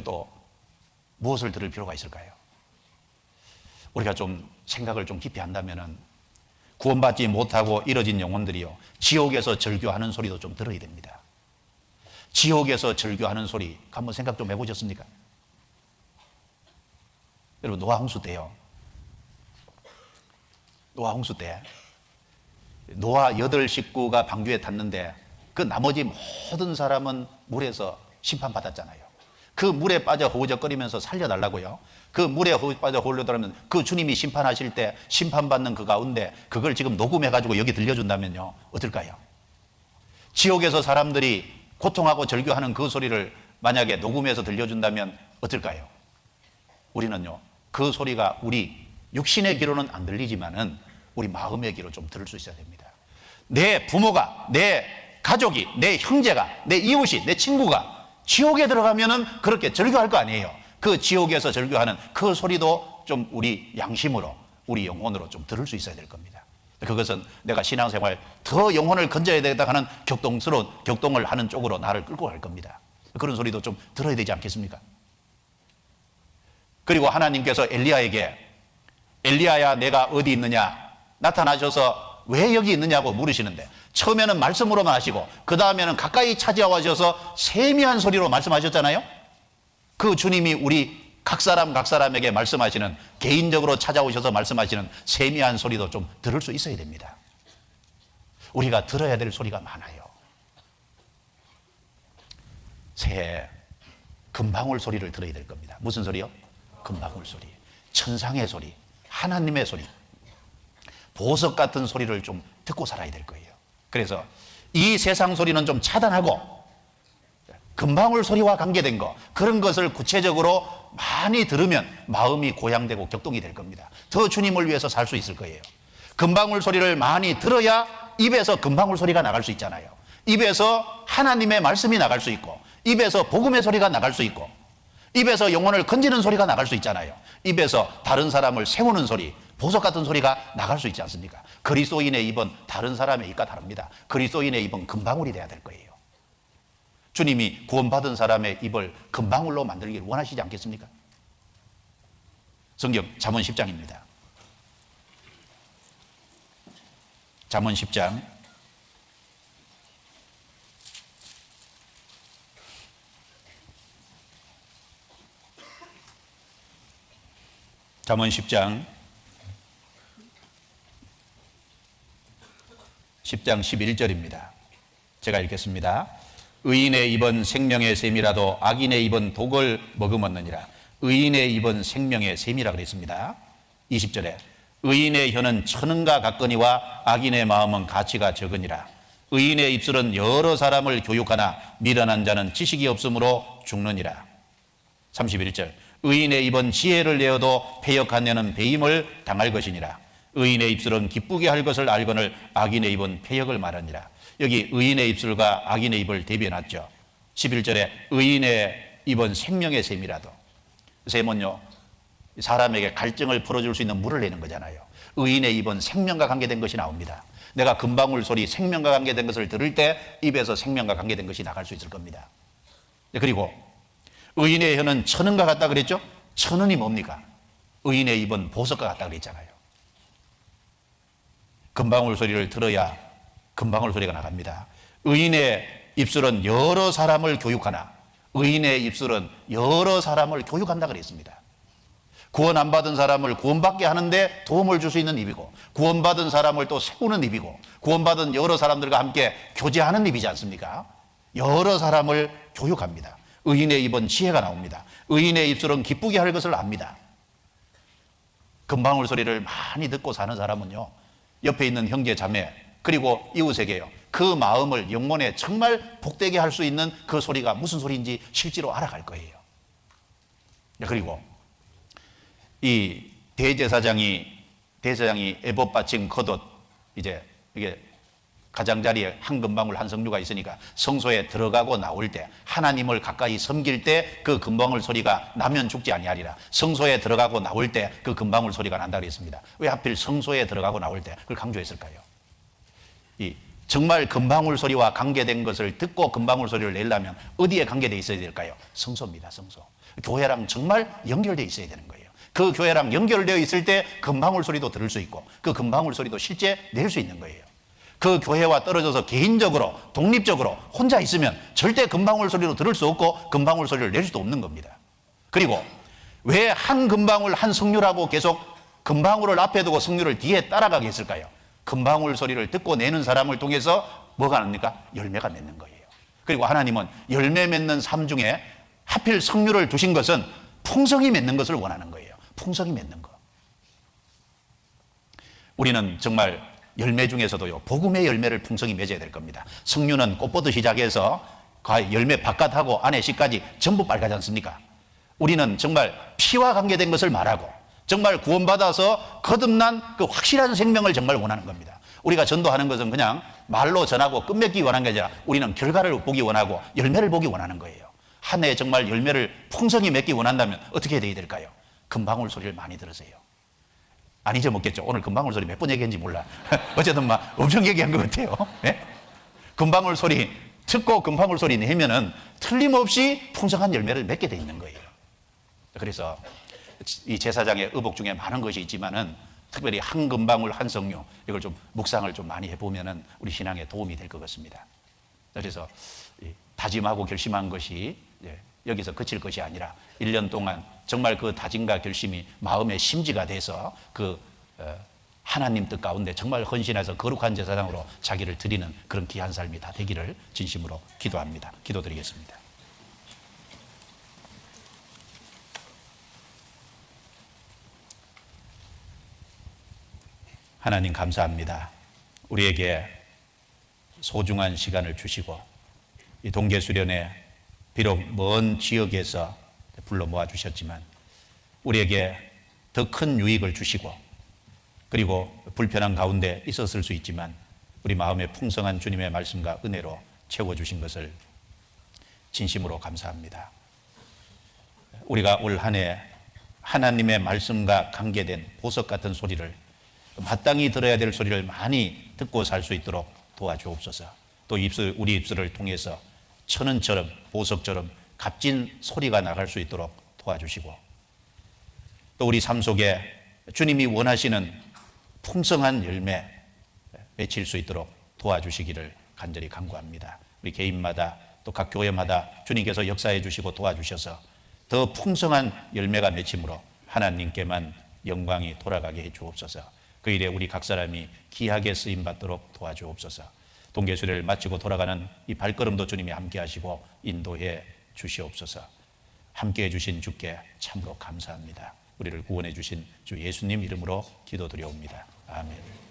또 무엇을 들을 필요가 있을까요? 우리가 좀 생각을 좀 깊이 한다면은 구원받지 못하고 이뤄진 영혼들이요, 지옥에서 절규하는 소리도 좀 들어야 됩니다. 지옥에서 절규하는 소리 한번 생각 좀 해보셨습니까? 여러분, 노아 홍수 때요, 노아 홍수 때 노아 8 식구가 방주에 탔는데 그 나머지 모든 사람은 물에서 심판받았잖아요. 그 물에 빠져 허우적거리면서 살려달라고요. 그 물에 빠져 허우적거리면 그 주님이 심판하실 때 심판받는 그 가운데 그걸 지금 녹음해가지고 여기 들려준다면요, 어떨까요? 지옥에서 사람들이 고통하고 절규하는 그 소리를 만약에 녹음해서 들려준다면 어떨까요? 우리는요, 그 소리가 우리 육신의 귀로는 안 들리지만은 우리 마음의 귀로 좀 들을 수 있어야 됩니다. 내 부모가, 내 가족이, 내 형제가, 내 이웃이, 내 친구가 지옥에 들어가면은 그렇게 절규할 거 아니에요. 그 지옥에서 절규하는 그 소리도 좀 우리 양심으로, 우리 영혼으로 좀 들을 수 있어야 될 겁니다. 그것은 내가 신앙생활 더 영혼을 건져야 되겠다 하는 격동을 하는 쪽으로 나를 끌고 갈 겁니다. 그런 소리도 좀 들어야 되지 않겠습니까? 그리고 하나님께서 엘리야에게, 엘리야야 내가 어디 있느냐, 나타나셔서 왜 여기 있느냐고 물으시는데 처음에는 말씀으로만 하시고 그 다음에는 가까이 찾아와셔서 세미한 소리로 말씀하셨잖아요. 그 주님이 우리 각 사람에게 말씀하시는, 개인적으로 찾아오셔서 말씀하시는 세미한 소리도 좀 들을 수 있어야 됩니다. 우리가 들어야 될 소리가 많아요. 새해 금방울 소리를 들어야 될 겁니다. 무슨 소리요? 금방울 소리, 천상의 소리, 하나님의 소리, 보석 같은 소리를 좀 듣고 살아야 될 거예요. 그래서 이 세상 소리는 좀 차단하고 금방울 소리와 관계된 거, 그런 것을 구체적으로 많이 들으면 마음이 고향되고 격동이 될 겁니다. 더 주님을 위해서 살 수 있을 거예요. 금방울 소리를 많이 들어야 입에서 금방울 소리가 나갈 수 있잖아요. 입에서 하나님의 말씀이 나갈 수 있고, 입에서 복음의 소리가 나갈 수 있고, 입에서 영혼을 건지는 소리가 나갈 수 있잖아요. 입에서 다른 사람을 세우는 소리, 보석 같은 소리가 나갈 수 있지 않습니까? 그리스도인의 입은 다른 사람의 입과 다릅니다. 그리스도인의 입은 금방울이 돼야 될 거예요. 주님이 구원받은 사람의 입을 금방울로 만들기를 원하시지 않겠습니까? 성경 잠언 10장입니다. 잠언 10장 잠언 10장 11절입니다. 제가 읽겠습니다. 의인의 입은 생명의 샘이라도 악인의 입은 독을 머금었느니라. 의인의 입은 생명의 샘이라 그랬습니다. 20절에 의인의 혀는 천은과 같거니와 악인의 마음은 가치가 적으니라. 의인의 입술은 여러 사람을 교육하나 미련한 자는 지식이 없으므로 죽느니라. 31절 의인의 입은 지혜를 내어도 패역한 자는 배임을 당할 것이니라. 의인의 입술은 기쁘게 할 것을 알거늘 악인의 입은 패역을 말하니라. 여기 의인의 입술과 악인의 입을 대비해놨죠. 11절에 의인의 입은 생명의 샘이라도, 샘은요 사람에게 갈증을 풀어줄 수 있는 물을 내는 거잖아요. 의인의 입은 생명과 관계된 것이 나옵니다. 내가 금방울 소리, 생명과 관계된 것을 들을 때 입에서 생명과 관계된 것이 나갈 수 있을 겁니다. 그리고 의인의 혀는 천은과 같다 그랬죠. 천은이 뭡니까? 의인의 입은 보석과 같다 그랬잖아요. 금방울 소리를 들어야 금방울 소리가 나갑니다. 의인의 입술은 여러 사람을 교육하나, 의인의 입술은 여러 사람을 교육한다 그랬습니다. 구원 안 받은 사람을 구원받게 하는데 도움을 줄 수 있는 입이고, 구원받은 사람을 또 세우는 입이고, 구원받은 여러 사람들과 함께 교제하는 입이지 않습니까? 여러 사람을 교육합니다. 의인의 입은 지혜가 나옵니다. 의인의 입술은 기쁘게 할 것을 압니다. 금방울 소리를 많이 듣고 사는 사람은요, 옆에 있는 형제 자매 그리고 이웃에게요, 그 마음을 영혼에 정말 복되게 할 수 있는 그 소리가 무슨 소리인지 실제로 알아갈 거예요. 그리고 이 대제사장이 애법 받침 겉옷, 이제 이게 가장자리에 한 금방울 한 성류가 있으니까 성소에 들어가고 나올 때, 하나님을 가까이 섬길 때 그 금방울 소리가 나면 죽지 아니하리라. 성소에 들어가고 나올 때 그 금방울 소리가 난다 그랬습니다. 왜 하필 성소에 들어가고 나올 때 그걸 강조했을까요? 이 정말 금방울 소리와 관계된 것을 듣고 금방울 소리를 내려면 어디에 관계되어 있어야 될까요? 성소입니다. 성소. 교회랑 정말 연결되어 있어야 되는 거예요. 그 교회랑 연결되어 있을 때 금방울 소리도 들을 수 있고 그 금방울 소리도 실제 낼 수 있는 거예요. 그 교회와 떨어져서 개인적으로 독립적으로 혼자 있으면 절대 금방울 소리로 들을 수 없고 금방울 소리를 낼 수도 없는 겁니다. 그리고 왜 한 금방울 한 성류라고 계속 금방울을 앞에 두고 성류를 뒤에 따라가게 했을까요? 금방울 소리를 듣고 내는 사람을 통해서 뭐가 납니까? 열매가 맺는 거예요. 그리고 하나님은 열매 맺는 삶 중에 하필 성류를 두신 것은 풍성히 맺는 것을 원하는 거예요. 풍성히 맺는 거. 우리는 정말 열매 중에서도요, 복음의 열매를 풍성히 맺어야 될 겁니다. 성류는 꽃보듯 시작해서 열매 바깥하고 안에 씨까지 전부 빨갛지 않습니까? 우리는 정말 피와 관계된 것을 말하고 정말 구원받아서 거듭난 그 확실한 생명을 정말 원하는 겁니다. 우리가 전도하는 것은 그냥 말로 전하고 끝맺기 원하는 게 아니라 우리는 결과를 보기 원하고 열매를 보기 원하는 거예요. 한 해에 정말 열매를 풍성히 맺기 원한다면 어떻게 해야 될까요? 금방울 소리를 많이 들으세요. 안 잊어먹겠죠. 오늘 금방울 소리 몇 번 얘기했는지 몰라. 어쨌든 막 엄청 얘기한 것 같아요. 네? 금방울 소리 듣고 금방울 소리 내면은 틀림없이 풍성한 열매를 맺게 돼 있는 거예요. 그래서 이 제사장의 의복 중에 많은 것이 있지만은 특별히 한 금방울 한 성류 이걸 좀 묵상을 좀 많이 해보면은 우리 신앙에 도움이 될 것 같습니다. 그래서 다짐하고 결심한 것이 여기서 그칠 것이 아니라 1년 동안 정말 그 다짐과 결심이 마음의 심지가 돼서 그 하나님 뜻 가운데 정말 헌신해서 거룩한 제사장으로 자기를 드리는 그런 귀한 삶이 다 되기를 진심으로 기도합니다. 기도드리겠습니다. 하나님 감사합니다. 우리에게 소중한 시간을 주시고 이 동계수련회 비록 먼 지역에서 불러 모아 주셨지만 우리에게 더 큰 유익을 주시고 그리고 불편한 가운데 있었을 수 있지만 우리 마음에 풍성한 주님의 말씀과 은혜로 채워주신 것을 진심으로 감사합니다. 우리가 올 한 해 하나님의 말씀과 관계된 보석 같은 소리를 마땅히 들어야 될 소리를 많이 듣고 살 수 있도록 도와주옵소서. 또 우리 입술을 통해서 천은처럼 보석처럼 값진 소리가 나갈 수 있도록 도와주시고 또 우리 삶 속에 주님이 원하시는 풍성한 열매 맺힐 수 있도록 도와주시기를 간절히 간구합니다. 우리 개인마다 또 각 교회마다 주님께서 역사해 주시고 도와주셔서 더 풍성한 열매가 맺힘으로 하나님께만 영광이 돌아가게 해 주옵소서. 그 일에 우리 각 사람이 귀하게 쓰임 받도록 도와주옵소서. 동계수련을 마치고 돌아가는 이 발걸음도 주님이 함께 하시고 인도해 주시옵소서. 함께 해주신 주께 참으로 감사합니다. 우리를 구원해 주신 주 예수님 이름으로 기도드려옵니다. 아멘.